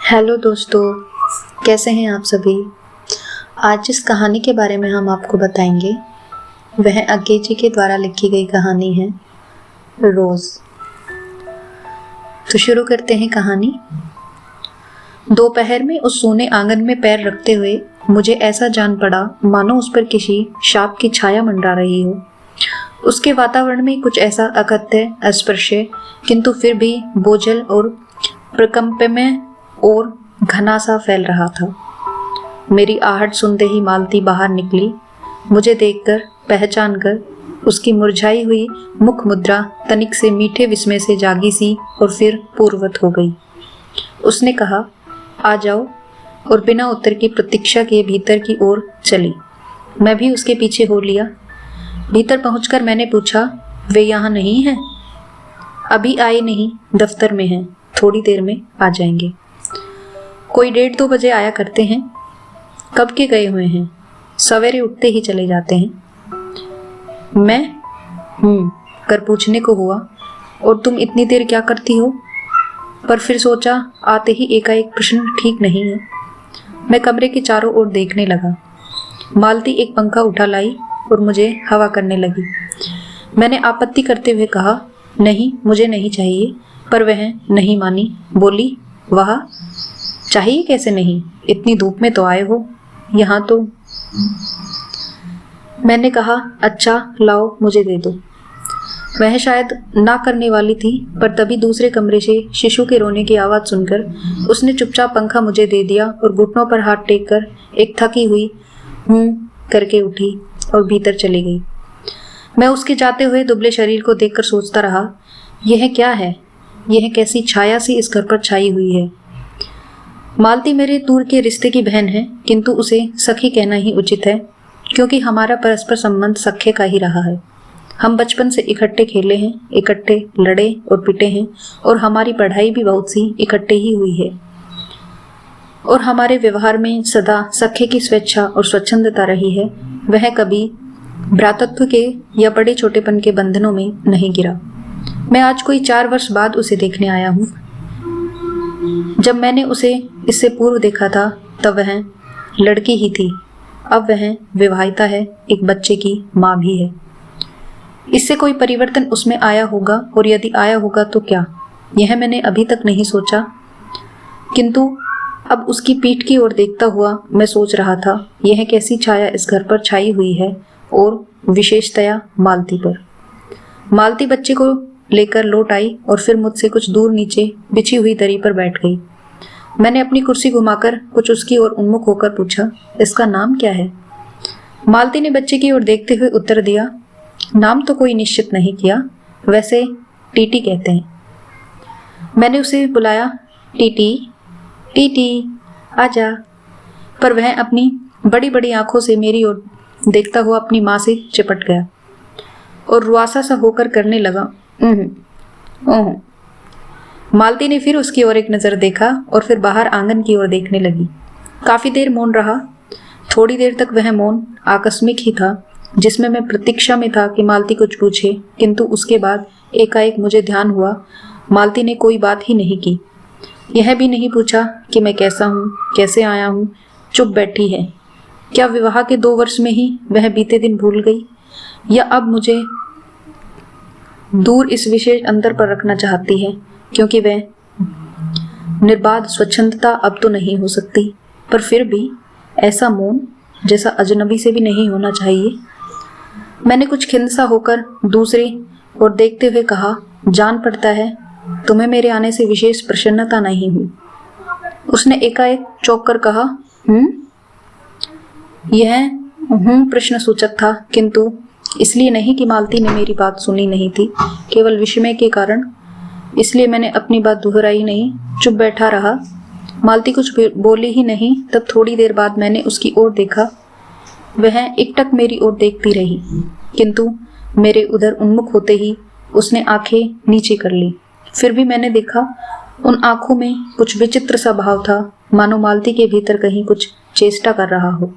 Hello दोस्तों, कैसे हैं आप सभी। आज जिस कहानी के बारे में हम आपको बताएंगे वह अज्ञे जी के द्वारा लिखी गई कहानी है रोज। तो शुरू करते हैं कहानी। दोपहर में उस सोने आंगन में पैर रखते हुए मुझे ऐसा जान पड़ा मानो उस पर किसी शाप की छाया मंडरा रही हो। उसके वातावरण में कुछ ऐसा अकथ्य, अस्पृश्य किंतु फिर भी बोझल और प्रकंपमय और घना सा फैल रहा था। मेरी आहट सुनते ही मालती बाहर निकली। मुझे देखकर, पहचान कर उसकी मुरझाई हुई मुख मुद्रा तनिक से मीठे विस्मय से जागी सी और फिर पूर्ववत हो गई। उसने कहा, आ जाओ, और बिना उत्तर की प्रतीक्षा किए भीतर की ओर चली। मैं भी उसके पीछे हो लिया। भीतर पहुंचकर मैंने पूछा, वे यहाँ नहीं हैं? अभी आए नहीं, दफ्तर में हैं, थोड़ी देर में आ जाएंगे। कोई 1:30-2 बजे आया करते हैं। कब के गए हुए हैं? सवेरे उठते ही चले जाते हैं। मैं कर पूछने को हुआ, और तुम इतनी देर क्या करती हो? पर फिर सोचा आते ही एकाएक प्रश्न ठीक नहीं है। मैं कमरे के चारों ओर देखने लगा। मालती एक पंखा उठा लाई और मुझे हवा करने लगी। मैंने आपत्ति करते हुए कहा, नहीं, मुझे नहीं चाहिए, पर वह नहीं मानी। बोली, वाह, चाहिए कैसे नहीं, इतनी धूप में तो आए हो, यहाँ तो। मैंने कहा, अच्छा लाओ, मुझे दे दो। वह शायद ना करने वाली थी, पर तभी दूसरे कमरे से शिशु के रोने की आवाज़ सुनकर उसने चुपचाप पंखा मुझे दे दिया और घुटनों पर हाथ टेक कर एक थकी हुई करके उठी और भीतर चली गई। मैं उसके जाते हुए दुबले शरीर को देखकर सोचता रहा, यह क्या है? यह कैसी छाया सी इस घर पर छाई हुई है। मालती मेरे दूर के रिश्ते की बहन है, किंतु उसे सखी कहना ही उचित है, क्योंकि हमारा परस्पर संबंध सख्य का ही रहा है। हम बचपन से इकट्ठे खेले हैं, इकट्ठे लड़े और पिटे हैं, और हमारी पढ़ाई भी बहुत सी इकट्ठे ही हुई है। और हमारे व्यवहार में सदा सख्य की स्वेच्छा और स्वच्छंदता रही है। वह कभी भ्रातृत्व के या बड़े छोटेपन के बंधनों में नहीं गिरा। मैं आज कोई 4 वर्ष बाद उसे देखने आया हूँ। जब मैंने उसे इससे पूर्व देखा था तब वह लड़की ही थी। अब वह विवाहिता है, एक बच्चे की माँ भी है। इससे कोई परिवर्तन उसमें आया होगा, और यदि आया होगा तो क्या, यह मैंने अभी तक नहीं सोचा। किंतु अब उसकी पीठ की ओर देखता हुआ मैं सोच रहा था, यह कैसी छाया इस घर पर छाई हुई है, और विशेषतया मालती पर। मालती बच्चे को लेकर लौट आई और फिर मुझसे कुछ दूर नीचे बिछी हुई दरी पर बैठ गई। मैंने अपनी कुर्सी घुमाकर कुछ उसकी ओर उन्मुख होकर पूछा, इसका नाम क्या है? मालती ने बच्चे की ओर देखते हुए उत्तर दिया, नाम तो कोई निश्चित नहीं किया, वैसे टीटी कहते हैं। मैंने उसे बुलाया, टीटी, टीटी, आजा। पर वह अपनी बड़ी बड़ी आंखों से मेरी ओर देखता हुआ अपनी माँ से चिपट गया और रुआसा सा होकर करने लगा, ओह। मालती ने फिर उसकी ओर एक नज़र देखा और फिर बाहर आंगन की ओर देखने लगी। काफ़ी देर मौन रहा। थोड़ी देर तक वह मौन आकस्मिक ही था, जिसमें मैं प्रतीक्षा में था कि मालती कुछ पूछे, किंतु उसके बाद एकाएक मुझे ध्यान हुआ मालती ने कोई बात ही नहीं की। यह भी नहीं पूछा कि मैं कैसा हूँ, कैसे आया हूँ। चुप बैठी है। क्या विवाह के 2 वर्ष में ही वह बीते दिन भूल गई, या अब मुझे दूर इस विशेष अंतर पर रखना चाहती है, क्योंकि वह निर्बाध स्वच्छंदता अब तो नहीं हो सकती, पर फिर भी ऐसा मौन जैसा अजनबी से भी नहीं होना चाहिए। मैंने कुछ खिन्न सा होकर दूसरी ओर देखते हुए कहा, जान पड़ता है तुम्हें मेरे आने से विशेष प्रसन्नता नहीं हुई। उसने एकाएक चौंक कर कहा, यह प्रश्न सूचक था, किंतु इसलिए नहीं कि मालती ने मेरी बात सुनी नहीं थी, केवल विस्मय के कारण। इसलिए मैंने अपनी बात दोहराई नहीं, चुप बैठा रहा। मालती कुछ बोली ही नहीं। तब थोड़ी देर बाद मैंने उसकी ओर देखा। वह एकटक मेरी ओर देखती रही, किंतु मेरे उधर उन्मुख होते ही उसने आंखें नीचे कर ली। फिर भी मैंने देखा, उन आंखों में कुछ विचित्र सा भाव था, मानो मालती के भीतर कहीं कुछ चेष्टा कर रहा हो,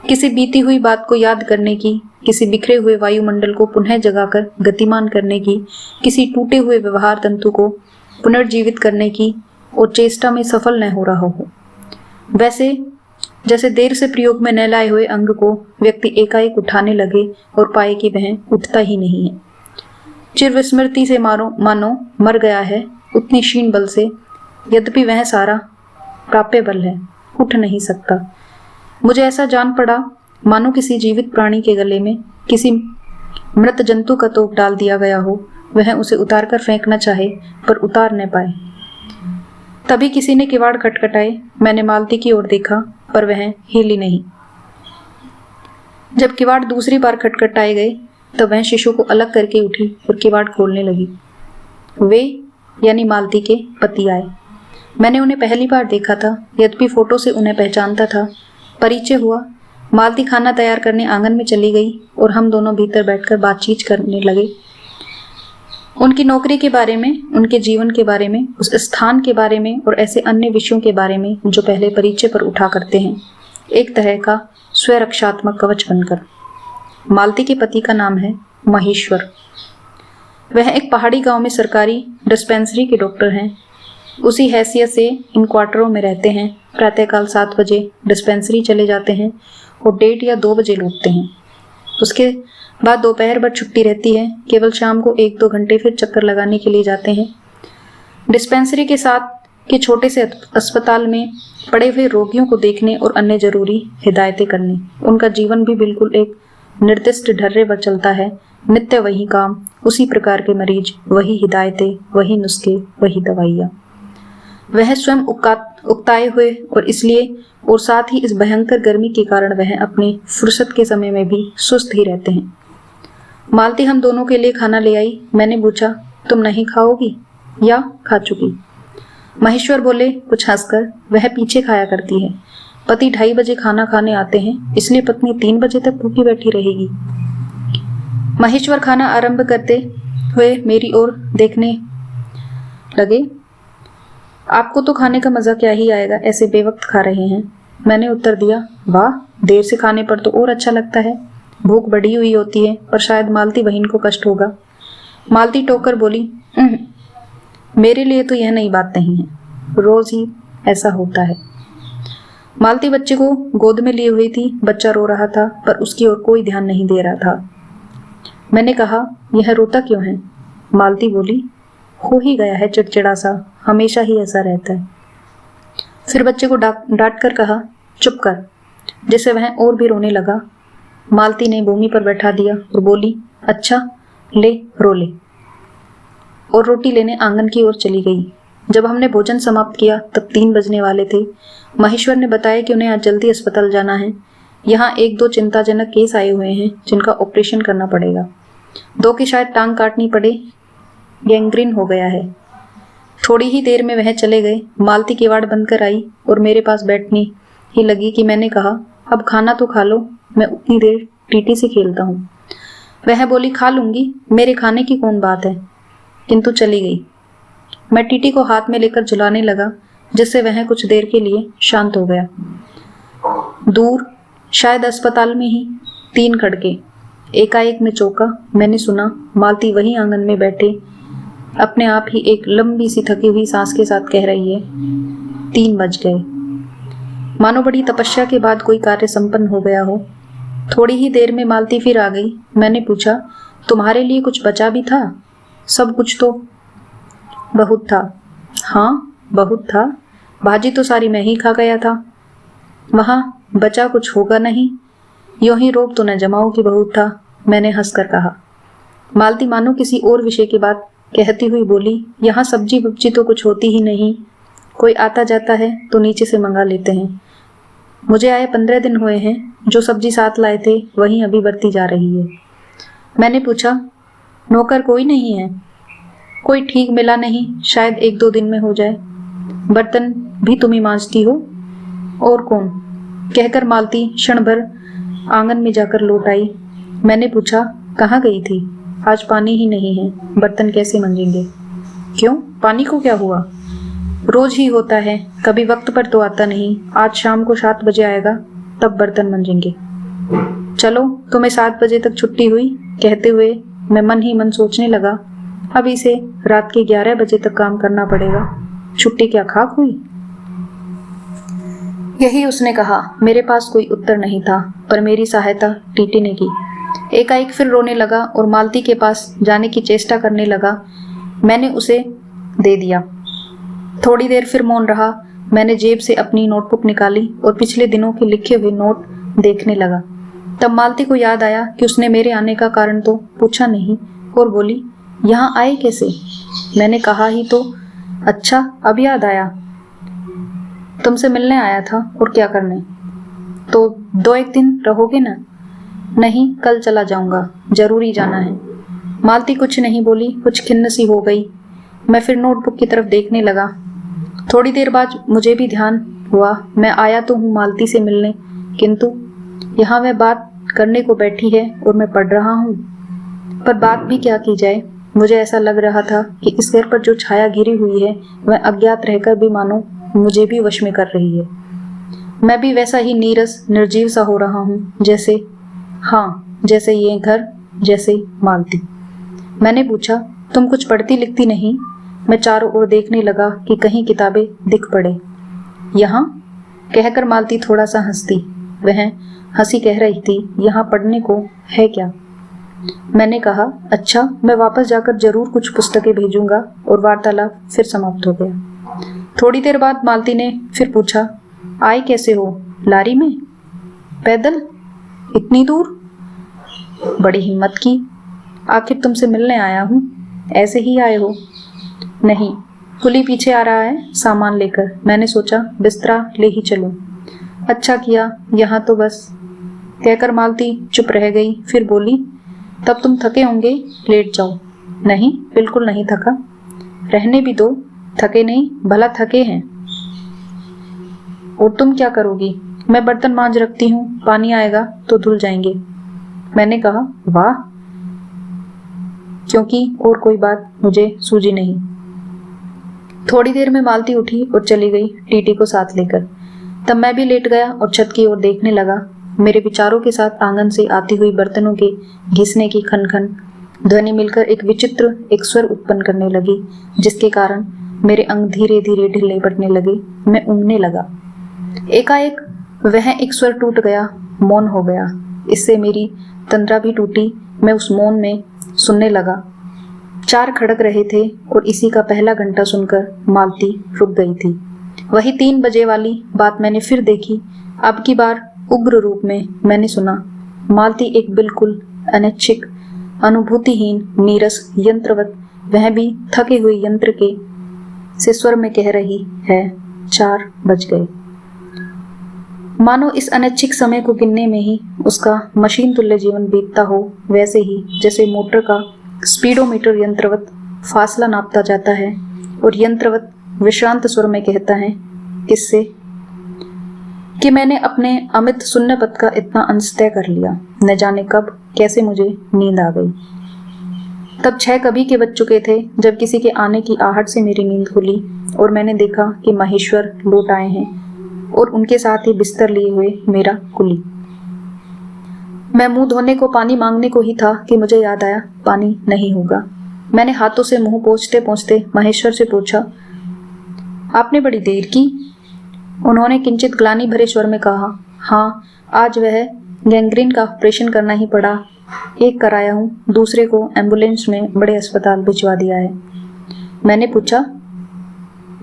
किसी बीती हुई बात को याद करने की, किसी बिखरे हुए वायुमंडल को पुनः जगाकर गतिमान करने की, किसी टूटे हुए व्यवहार तंतु को पुनर्जीवित करने की, और चेष्टा में सफल न हो रहा हो। वैसे जैसे देर से प्रयोग में न लाए हुए अंग को व्यक्ति एकाएक उठाने लगे और पाए कि वह उठता ही नहीं है। चिर विस्मृति से मानो मर गया है, उतनी क्षीण बल से, यद्यपि वह सारा प्राप्य बल है, उठ नहीं सकता। मुझे ऐसा जान पड़ा मानो किसी जीवित प्राणी के गले में किसी मृत जंतु का तोप डाल दिया गया हो, वह उसे उतार कर फेंकना चाहे पर उतार न पाए। तभी किसी ने किवाड़ खटखटाए। मैंने मालती की ओर देखा पर वह हिली नहीं। जब किवाड़ दूसरी बार खटखटाए गए तब वह शिशु को अलग करके उठी और किवाड़ खोलने लगी। वे यानी मालती के पति आए। मैंने उन्हें पहली बार देखा था, यद्यपि फोटो से उन्हें पहचानता था। परिचय हुआ। मालती खाना तैयार करने आंगन में चली गई और हम दोनों भीतर बैठकर बातचीत करने लगे। उनकी नौकरी के बारे में, उनके जीवन के बारे में, उस स्थान के बारे में और ऐसे अन्य विषयों के बारे में जो पहले परिचय पर उठा करते हैं, एक तरह का स्वरक्षात्मक कवच बनकर। मालती के पति का नाम है महेश्वर। वह एक पहाड़ी गांव में सरकारी डिस्पेंसरी के डॉक्टर हैं। उसी हैसियत से इन क्वार्टरों में रहते हैं। प्रातःकाल 7 बजे डिस्पेंसरी चले जाते हैं और 1:30 या 2 बजे लौटते हैं। उसके बाद दोपहर भर छुट्टी रहती है। केवल शाम को 1-2 घंटे फिर चक्कर लगाने के लिए जाते हैं। डिस्पेंसरी के साथ के छोटे से अस्पताल में पड़े हुए रोगियों को देखने और अन्य जरूरी हिदायतें करने। उनका जीवन भी बिल्कुल एक निर्दिष्ट ढर्रे पर चलता है। नित्य वही काम, उसी प्रकार के मरीज, वही हिदायतें, वही नुस्खे, वही दवाइयाँ। वह स्वयं उकताए हुए और इसलिए और साथ ही इस भयंकर गर्मी के कारण वह अपनी फुर्सत के समय में भी सुस्त ही रहते हैं। मालती हम दोनों के लिए खाना ले आई। मैंने पूछा, तुम नहीं खाओगी या खा चुकी? महेश्वर बोले कुछ हंसकर, वह पीछे खाया करती है। पति 2:30 बजे खाना खाने आते हैं, इसलिए पत्नी 3 बजे तक भूखी बैठी रहेगी। महेश्वर खाना आरंभ करते हुए मेरी ओर देखने लगे। आपको तो खाने का मजा क्या ही आएगा, ऐसे बेवक्त खा रहे हैं। मैंने उत्तर दिया, वाह, देर से खाने पर तो और अच्छा लगता है। भूख बढ़ी हुई होती है, पर शायद मालती बहन को कष्ट होगा। मालती टोकर बोली, मेरे लिए तो यह नई बात नहीं है, रोज ही ऐसा होता है। मालती बच्चे को गोद में लिए हुई थी। बच्चा रो रहा था पर उसकी ओर कोई ध्यान नहीं दे रहा था। मैंने कहा, यह रोता क्यों है? मालती बोली, हो ही गया है चिड़चिड़ा सा, हमेशा ही ऐसा रहता है। फिर बच्चे को डांट कर कहा, चुप कर, जिससे वह और भी रोने लगा। मालती ने भूमि पर बैठा दिया और बोली, अच्छा ले, रो ले, और रोटी लेने आंगन की ओर चली गई। जब हमने भोजन समाप्त किया तब 3 बजने वाले थे। महेश्वर ने बताया कि उन्हें आज जल्दी अस्पताल जाना है। यहाँ 1-2 चिंताजनक केस आए हुए हैं जिनका ऑपरेशन करना पड़ेगा। 2 की शायद टांग काटनी पड़े, गैंग्रीन हो गया है। थोड़ी ही देर में वह चले गए। मालती किवाड़ बंद कर आई और मेरे पास बैठने ही लगी कि मैंने कहा, अब खाना तो खा लो, मैं उतनी देर टीटी से खेलता हूँ। वह बोली, खा लूंगी, मेरे खाने की कौन बात है, किंतु चली गई। मैं टीटी को हाथ में लेकर झुलाने लगा, जिससे वह कुछ देर के लिए शांत हो गया। दूर, शायद अस्पताल में ही, 3 खड़के। एकाएक में चौंका। मैंने सुना मालती वही आंगन में बैठे अपने आप ही एक लंबी सी थकी हुई सांस के साथ कह रही है, 3 बज गए। मानो बड़ी तपस्या के बाद कोई कार्य संपन्न हो गया हो। थोड़ी ही देर में मालती फिर आ गई। मैंने पूछा, तुम्हारे लिए कुछ बचा भी था? सब कुछ तो बहुत था। हाँ, बहुत था। भाजी तो सारी मैं ही खा गया था। वहां बचा कुछ होगा नहीं, यूं ही रोब तो न जमाओ कि बहुत था, मैंने हंसकर कहा। मालती मानो किसी और विषय की बात कहती हुई बोली, यहाँ सब्जी वब्जी तो कुछ होती ही नहीं, कोई आता जाता है तो नीचे से मंगा लेते हैं। मुझे आए 15 दिन हुए हैं, जो सब्जी साथ लाए थे वही अभी बरती जा रही है। मैंने पूछा, नौकर कोई नहीं है? कोई ठीक मिला नहीं, शायद 1-2 दिन में हो जाए। बर्तन भी तुम ही मांजती हो? और कौन? कहकर मालती क्षण भर आंगन में जाकर लौट आई। मैंने पूछा, कहाँ गई थी? आज पानी ही नहीं है, बर्तन कैसे मंजेंगे? क्यों, पानी को क्या हुआ? रोज ही होता है, कभी वक्त पर तो आता नहीं। आज शाम को 7 बजे आएगा, तब बर्तन मंजेंगे। चलो, तुम्हें 7 बजे तक छुट्टी हुई। कहते हुए मैं मन ही मन सोचने लगा, अब इसे रात के 11 बजे तक काम करना पड़ेगा। छुट्टी क्या खाक हुई? यही उसने कहा। मेरे पास कोई उत्तर नहीं था, पर मेरी सहायता टीटी ने की। एकाएक फिर रोने लगा और मालती के पास जाने की चेष्टा करने लगा। मैंने उसे दे दिया। थोड़ी देर फिर मौन रहा। मैंने जेब से अपनी नोटबुक निकाली और पिछले दिनों के लिखे हुए नोट देखने लगा। तब मालती को याद आया कि उसने मेरे आने का कारण तो पूछा नहीं और बोली, यहाँ आए कैसे? मैंने कहा ही तो। अच्छा, अब याद आया। तुमसे मिलने आया था। और क्या करने? तो 2-1 दिन रहोगे ना? नहीं, कल चला जाऊंगा, जरूरी जाना है। मालती कुछ नहीं बोली, कुछ खिन्न सी हो गई। मैं फिर नोटबुक की तरफ देखने लगा। थोड़ी देर बाद मुझे भी ध्यान हुआ, मैं आया तो हूँ मालती से मिलने, किंतु यहाँ वह बात करने को बैठी है और मैं पढ़ रहा हूँ। पर बात भी क्या की जाए? मुझे ऐसा लग रहा था कि इस घर पर जो छाया घिरी हुई है वह अज्ञात रहकर भी मानो मुझे भी वश में कर रही है। मैं भी वैसा ही नीरस निर्जीव सा हो रहा हूँ, जैसे ये घर, जैसे मालती। मैंने पूछा, तुम कुछ पढ़ती लिखती नहीं? मैं चारों ओर देखने लगा कि कहीं किताबें दिख पड़े। यहाँ कहकर मालती थोड़ा सा हंसती। वह हंसी कह रही थी, यहाँ पढ़ने को है क्या? मैंने कहा, अच्छा, मैं वापस जाकर जरूर कुछ पुस्तकें भेजूंगा। और वार्तालाप फिर समाप्त हो गया। थोड़ी देर बाद मालती ने फिर पूछा, आए कैसे हो? लारी में? पैदल? इतनी दूर? बड़ी हिम्मत की। आखिर तुमसे मिलने आया हूँ। ऐसे ही आए हो? नहीं, कुली पीछे आ रहा है सामान लेकर। मैंने सोचा बिस्तरा ले ही चलूं। अच्छा किया, यहाँ तो बस। कहकर मालती चुप रह गई। फिर बोली, तब तुम थके होंगे, लेट जाओ। नहीं, बिल्कुल नहीं थका। रहने भी दो। थके नहीं, भला थके हैं। और तुम क्या करोगी? मैं बर्तन मांज रखती हूँ, पानी आएगा तो धुल जाएंगे। मैंने कहा, वाह, क्योंकि और कोई बात मुझे सूझी नहीं। थोड़ी देर में मालती उठी और चली गई, टीटी को साथ लेकर। तब मैं भी लेट गया और छत की ओर देखने लगा। मेरे विचारों के साथ आंगन से आती हुई बर्तनों के घिसने की खन खन ध्वनि मिलकर एक स्वर उत्पन्न करने लगी, जिसके कारण मेरे अंग धीरे धीरे ढीले पड़ने लगे। मैं ऊँघने लगा। एकाएक वह एक स्वर टूट गया, मौन हो गया। इससे मेरी तंद्रा भी टूटी। मैं उस मौन में सुनने लगा। 4 खड़क रहे थे और इसी का पहला घंटा सुनकर मालती रुक गई थी। वही 3 बजे वाली बात मैंने फिर देखी। अब की बार उग्र रूप में मैंने सुना। मालती एक बिल्कुल अनैच्छिक, अनुभूतिहीन, नीरस, यंत्रवत, वह भी थके हुए यंत्र के से स्वर में कह रही है, 4 बज गए। मानो इस अनैच्छिक समय को गिनने में ही उसका मशीन तुल्य जीवन बीतता हो, वैसे ही जैसे मोटर का स्पीडोमीटर यंत्रवत फासला नापता जाता है और यंत्रवत विश्रांत स्वर में कहता है, किससे कि मैंने अपने अमित शून्य पद का इतना अंश तय कर लिया। न जाने कब कैसे मुझे नींद आ गई। तब 6 कभी के बज चुके थे जब किसी के आने की आहट से मेरी नींद खुली और मैंने देखा कि महेश्वर लौट आए हैं और उनके साथ ही बिस्तर लिए हुए मेरा कुली। मैं मुंह धोने को पानी मांगने को ही था कि मुझे याद आया, पानी नहीं होगा। मैंने हाथों से मुंह पोंछते पोंछते महेश्वर से पूछा, आपने बड़ी देर की? उन्होंने किंचित ग्लानि भरे स्वर में कहा, हाँ, आज वह गैंग्रीन का ऑपरेशन करना ही पड़ा। एक कराया हूँ, दूसरे को एम्बुलेंस में बड़े अस्पताल भिजवा दिया है। मैंने पूछा,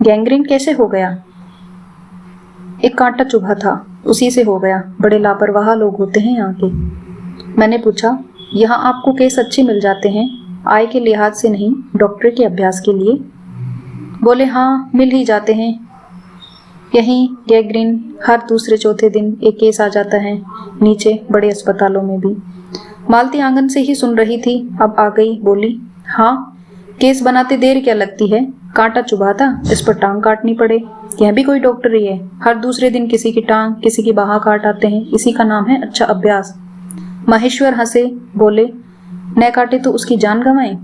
गैंग्रीन कैसे हो गया? एक कांटा चुभा था, उसी से हो गया। बड़े लापरवाह लोग होते हैं यहाँ के। मैंने पूछा, यहाँ आपको केस अच्छे मिल जाते हैं? आय के लिहाज से नहीं, डॉक्टर के अभ्यास के लिए? बोले, हाँ, मिल ही जाते हैं। यहीं गैंग्रीन हर दूसरे चौथे दिन एक केस आ जाता है, नीचे बड़े अस्पतालों में भी। मालती आंगन से ही सुन रही थी, अब आ गई, बोली, हाँ, केस बनाते देर क्या लगती है? कांटा चुभा था, इस पर टांग काटनी पड़े। यह भी कोई डॉक्टर ही है, हर दूसरे दिन किसी की टांग, किसी की बाह काट आते हैं। इसी का नाम है अच्छा अभ्यास। महेश्वर हंसे, बोले, न काटे तो उसकी जान गंवाए।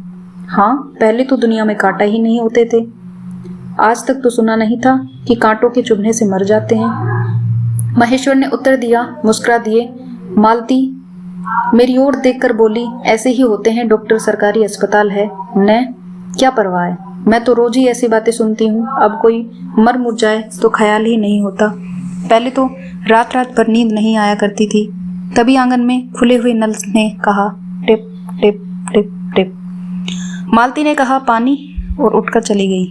हाँ, पहले तो दुनिया में कांटा ही नहीं होते थे। आज तक तो सुना नहीं था कि कांटों के चुभने से मर जाते हैं। महेश्वर ने उत्तर दिया, मुस्कुरा दिए। मालती मेरी ओर देखकर बोली, ऐसे ही होते हैं डॉक्टर, सरकारी अस्पताल है, न क्या परवाह है। मैं तो रोज ही ऐसी बातें सुनती हूँ, अब कोई मर मुर जाए तो ख्याल ही नहीं होता। पहले तो रात रात भर नींद नहीं आया करती थी। तभी आंगन में खुले हुए नल ने कहा टिप टिप टिप टिप। मालती ने कहा पानी और उठकर चली गई।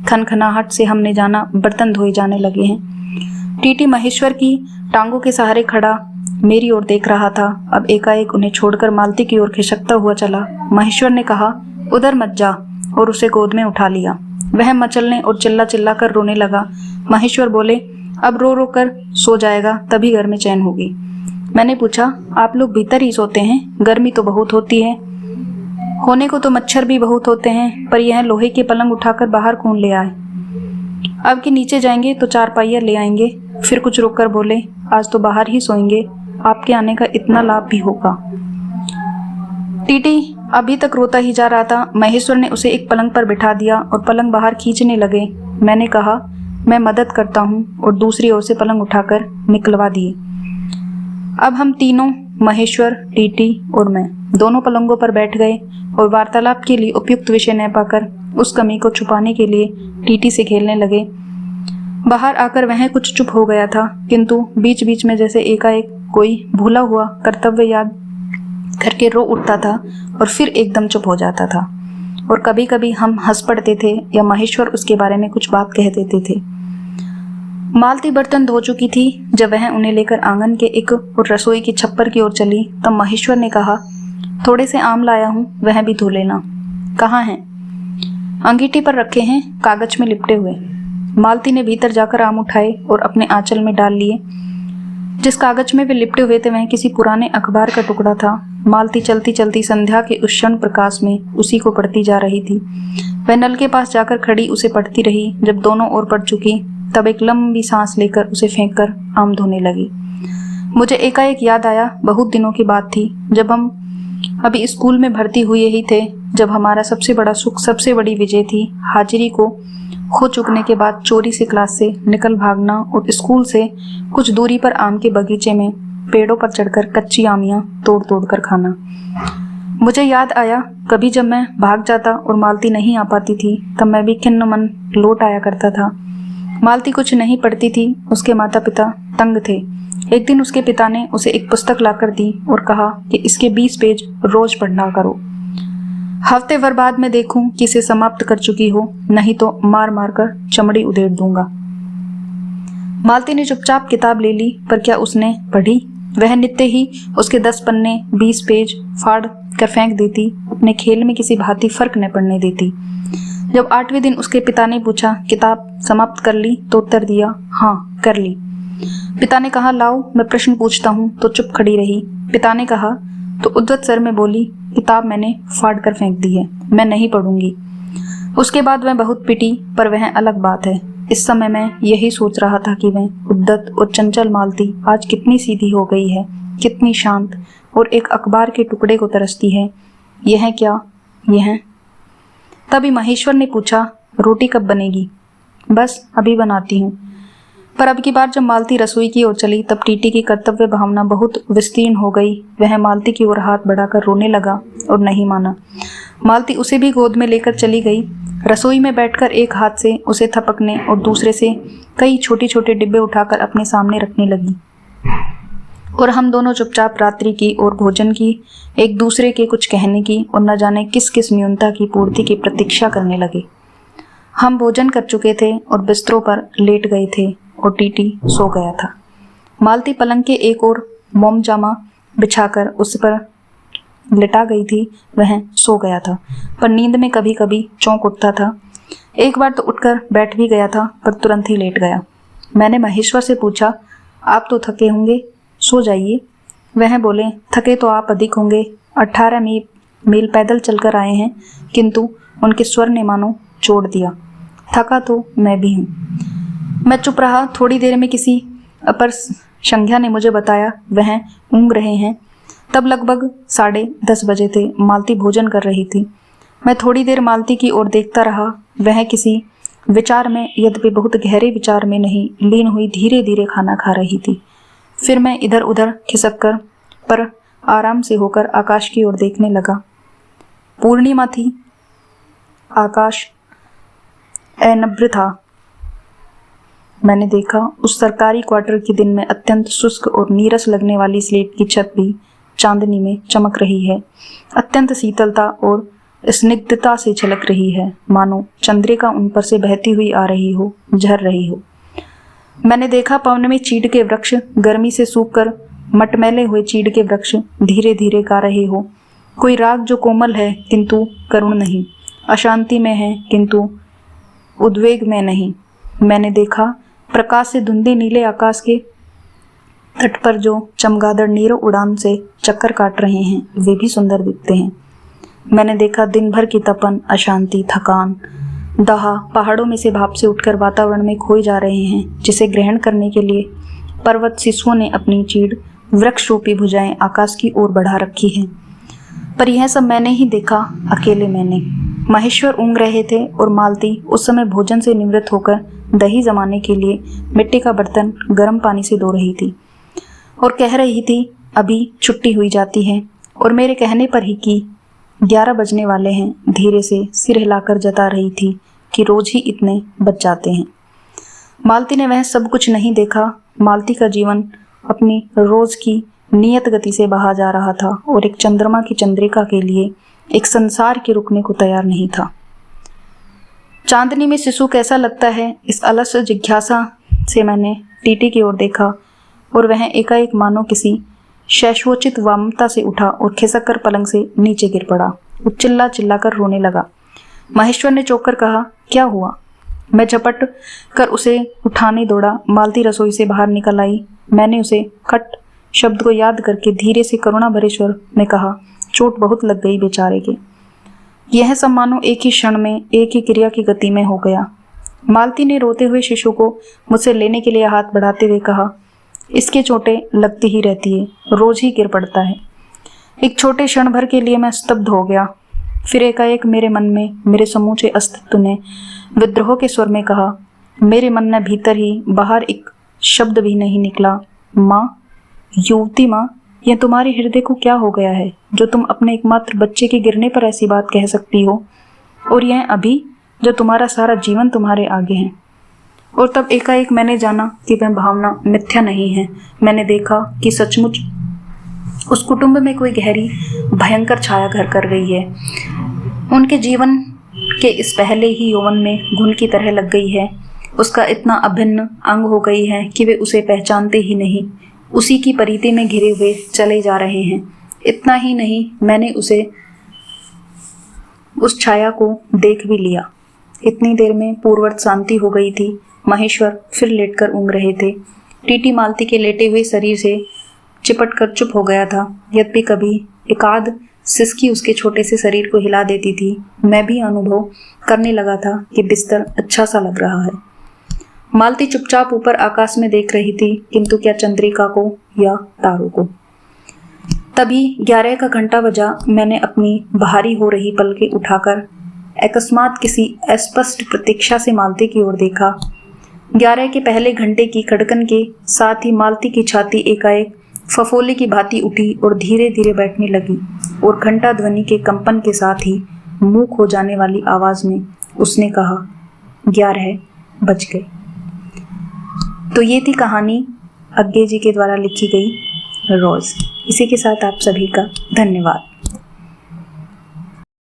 खनखनाहट से हमने जाना बर्तन धोए जाने लगे हैं। टीटी महेश्वर की टांगों के सहारे खड़ा मेरी ओर देख रहा था। अब एकाएक उन्हें छोड़कर मालती की ओर खिसकता हुआ चला। महेश्वर ने कहा उधर मत जा और उसे गोद में उठा लिया। वह मचलने और चिल्ला चिल्ला कर रोने लगा। महेश्वर बोले अब रो रो कर सो जाएगा, तभी घर में चैन होगी। मैंने पूछा आप लोग भीतर ही सोते हैं? गर्मी तो बहुत होती है। होने को तो मच्छर भी बहुत होते हैं, पर यह लोहे के पलंग उठाकर बाहर कौन ले आए? अब कि नीचे जाएंगे तो 4 पहिया ले आएंगे। फिर कुछ रुककर बोले आज तो बाहर ही सोएंगे, आपके आने का इतना लाभ भी होगा। टीटी अभी तक रोता ही जा रहा था। महेश्वर ने उसे एक पलंग पर बिठा दिया और पलंग बाहर खींचने लगे। मैंने कहा मैं मदद करता हूँ और दूसरी ओर से पलंग उठाकर निकलवा दिए। अब हम तीनों, महेश्वर, टीटी और मैं, दोनों पलंगों पर बैठ गए और वार्तालाप के लिए उपयुक्त विषय न पाकर उस कमी को छुपाने के लिए टीटी से खेलने लगे। बाहर आकर वह कुछ चुप हो गया था, किंतु बीच बीच में जैसे एकाएक कोई भूला हुआ कर्तव्य याद करके रो उठता था और फिर एकदम चुप हो जाता था। और कभी कभी हम हंस पड़ते थे या महेश्वर उसके बारे में कुछ बात कह देते थे। मालती बर्तन धो चुकी थी। जब वह उन्हें लेकर आंगन के एक और रसोई की छप्पर की ओर चली तब महेश्वर ने कहा थोड़े से आम लाया हूँ, वह भी धो लेना। कहाँ हैं? अंगीठी पर रखे हैं, कागज में लिपटे हुए। मालती ने भीतर जाकर आम उठाए और अपने आंचल में डाल लिए। जिस कागज में वे लिपटे हुए थे वह किसी पुराने अखबार का टुकड़ा था। मालती चलती चलती संध्या के उस क्षण प्रकाश में उसी को पढ़ती जा रही थी। वह नल के पास जाकर खड़ी उसे पढ़ती रही। जब दोनों ओर पढ़ चुकी तब एक लंबी सांस लेकर उसे फेंककर आम धोने लगी। मुझे एकाएक याद आया, बहुत दिनों की बात थी जब हम अभी स्कूल में भर्ती हुए ही थे, जब हमारा सबसे बड़ा सुख, सबसे बड़ी विजय थी हाजिरी को खो चुकने के बाद चोरी से क्लास से निकल भागना और स्कूल से कुछ दूरी पर आम के बगीचे में पेड़ों पर चढ़कर कच्ची आमियां तोड़ तोड़ कर खाना। मुझे याद आया कभी जब मैं भाग जाता और मालती नहीं आ पाती थी तब मैं भी खिन्न मन लौट आया करता था। मालती कुछ नहीं पढ़ती थी, उसके माता पिता तंग थे। एक दिन उसके पिता ने उसे एक पुस्तक लाकर दी और कहा कि इसके 20 पेज रोज पढ़ना करो। हफ्ते भर बाद मैं देखूं कि इसे समाप्त कर चुकी हो, नहीं तो मार मार कर चमड़ी उधेड़ दूंगा। मालती ने चुपचाप किताब ले ली, पर क्या उसने पढ़ी? वह नित्य ही उसके 10 पन्ने 20 पेज फाड़ कर फेंक देती, अपने खेल में किसी भांति फर्क न पड़ने देती। जब 8वें दिन उसके पिता ने पूछा किताब समाप्त कर ली तो उत्तर दिया हाँ कर ली। पिता ने कहा लाओ मैं प्रश्न पूछता हूँ, तो चुप खड़ी रही। पिता ने कहा तो उद्धत सर में बोली किताब मैंने फाड़ कर फेंक दी है, मैं नहीं पढ़ूंगी। उसके बाद वह बहुत पिटी, पर वह अलग बात है। इस समय मैं यही सोच रहा था कि वह उद्धत और चंचल मालती आज कितनी सीधी हो गई है, कितनी शांत और एक अखबार के टुकड़े को तरसती है। यह क्या यह? तभी महेश्वर ने पूछा रोटी कब बनेगी? बस अभी बनाती हूँ। पर अब की बार जब मालती रसोई की ओर चली तब टीटी की कर्तव्य भावना बहुत विस्तीर्ण हो गई। वह मालती की ओर हाथ बढ़ाकर रोने लगा और नहीं माना। मालती उसे भी गोद में लेकर चली गई। रसोई में बैठकर एक हाथ से उसे थपकने और दूसरे से कई छोटे छोटे डिब्बे उठाकर अपने सामने रखने लगी और हम दोनों चुपचाप रात्रि की और भोजन की, एक दूसरे के कुछ कहने की और न जाने किस किस न्यूनता की पूर्ति की प्रतीक्षा करने लगे। हम भोजन कर चुके थे और बिस्तरों पर लेट गए थे और टीटी सो गया था। मालती पलंग के एक ओर मोम जामा बिछाकर उस पर लिटा गई थी। वह सो गया था, पर नींद में कभी कभी चौंक उठता था। एक बार तो उठकर बैठ भी गया था, पर तुरंत ही लेट गया। मैंने महेश्वर से पूछा आप तो थके होंगे, सो जाइए। वह बोले थके तो आप अधिक होंगे, 18 मील पैदल चलकर आए हैं। किंतु उनके स्वर ने मानो छोड़ दिया। थका तो मैं भी हूँ। मैं चुप रहा। थोड़ी देर में किसी अपर संज्ञा ने मुझे बताया वह ऊँग रहे हैं। तब लगभग 10:30 बजे थे। मालती भोजन कर रही थी। मैं थोड़ी देर मालती की ओर देखता रहा। वह किसी विचार में, यद्यपि बहुत गहरे विचार में नहीं, लीन हुई धीरे धीरे खाना खा रही थी। फिर मैं इधर उधर खिसक कर पर आराम से होकर आकाश की ओर देखने लगा। पूर्णिमा थी। आकाश अनभ्र था। मैंने देखा उस सरकारी क्वार्टर के दिन में अत्यंत शुष्क और नीरस लगने वाली स्लेट की छत भी चांदनी में चमक रही है, अत्यंत शीतलता और स्निग्धता से झलक रही है, मानो चंद्रिका उन पर से बहती हुई आ रही हो, झर रही हो। मैंने देखा पवन में चीड़ के वृक्ष गर्मी से सूखकर मटमैले हुए चीड़ के वृक्ष धीरे धीरे गा रहे हो। कोई राग जो कोमल है किंतु करुण नहीं, अशांति में है किंतु उद्वेग में नहीं। मैंने देखा प्रकाश से धुंधे नीले आकाश के तट पर जो चमगादड़ नीरव उड़ान से चक्कर काट रहे हैं, वे भी सुंदर दिखते हैं। मैंने देखा दिन भर की तपन, अशांति, थकान, दहा पहाड़ों में से भाप से उठकर वातावरण में खोए जा रहे हैं, जिसे ग्रहण करने के लिए पर्वत शिशुओं ने अपनी चीड़ वृक्ष रूपी भुजाएं आकाश की ओर बढ़ा रखी है। पर यह सब मैंने ही देखा, अकेले मैंने। महेश्वर ऊँघ रहे थे और मालती उस समय भोजन से निवृत्त होकर दही जमाने के लिए मिट्टी का बर्तन गर्म पानी से धो रही थी और कह रही थी अभी छुट्टी हुई जाती है, और मेरे कहने पर ही कि 11 बजने वाले हैं, धीरे से सिर हिलाकर जता रही थी कि रोज ही इतने बज जाते हैं। मालती ने वह सब कुछ नहीं देखा। मालती का जीवन अपनी रोज की नियत गति से बहा जा रहा था और एक चंद्रमा की चंद्रिका के लिए एक संसार के रुकने को तैयार नहीं था। चांदनी में शिशु कैसा लगता है, इस अलस जिज्ञासा से मैंने टीटी की ओर देखा और वह एकाएक मानो किसी शैशवोचित वामता से उठा और खिसक कर पलंग से नीचे गिर पड़ा। वो चिल्ला चिल्ला कर रोने लगा। महेश्वर ने चौंक कर कहा, क्या हुआ? मैं झपट कर उसे उठाने दौड़ा। मालती रसोई से बाहर निकल आई। मैंने उसे खट शब्द को याद करके धीरे से करुणा भरे स्वर में कहा, चोट बहुत लग गई बेचारे के। यह सब मानो एक ही क्षण में एक ही क्रिया की गति में हो गया। मालती ने रोते हुए शिशु को मुझसे लेने के लिए हाथ बढ़ाते हुए कहा, इसके चोटें लगती ही रहती है, रोज ही गिर पड़ता है। एक छोटे क्षण भर के लिए मैं स्तब्ध हो गया। फिर एकाएक मेरे मन में मेरे समूचे अस्तित्व ने विद्रोह के स्वर में कहा, मेरे मन में भीतर ही बाहर एक शब्द भी नहीं निकला, माँ, युवती माँ, यह तुम्हारे हृदय को क्या हो गया है जो तुम अपने एकमात्र बच्चे के गिरने पर ऐसी बात कह सकती हो, और यह अभी जो तुम्हारा सारा जीवन तुम्हारे आगे है। और तब एकाएक मैंने जाना कि वह भावना मिथ्या नहीं है। मैंने देखा कि सचमुच उस कुटुंब में कोई गहरी भयंकर छाया घर कर गई है। उनके जीवन के इस पहले ही यौवन में घुन की तरह लग गई है। उसका इतना अभिन्न अंग हो गई है कि वे उसे पहचानते ही नहीं, उसी की परिधि में घिरे हुए चले जा रहे हैं। इतना ही नहीं, मैंने उस छाया को देख भी लिया। इतनी देर में पूर्ववत शांति हो गई थी। महेश्वर फिर लेटकर ऊँघ रहे थे। टीटी मालती के लेटे हुए शरीर से चिपट कर चुप हो गया था। यद्यपि कभी एकाध सिसकी उसके छोटे से शरीर को हिला देती थी, मैं भी अनुभव करने लगा था कि बिस्तर अच्छा सा लग रहा है। मालती चुपचाप ऊपर आकाश में देख रही थी, किंतु क्या चंद्रिका को या तारों को। तभी 11 का घंटा बजा। मैंने अपनी बाहरी हो रही पलकें उठाकर अकस्मात किसी अस्पष्ट प्रतीक्षा से मालती की ओर देखा। 11 के पहले घंटे की खड़कन के साथ ही मालती की छाती एकाएक फफोले की भांति उठी और धीरे धीरे बैठने लगी, और घंटा ध्वनि के कंपन के साथ ही मूक हो जाने वाली आवाज में उसने कहा, 11 बज गए। तो ये थी कहानी अज्ञे जी के द्वारा लिखी गई रोज। इसी के साथ आप सभी का धन्यवाद।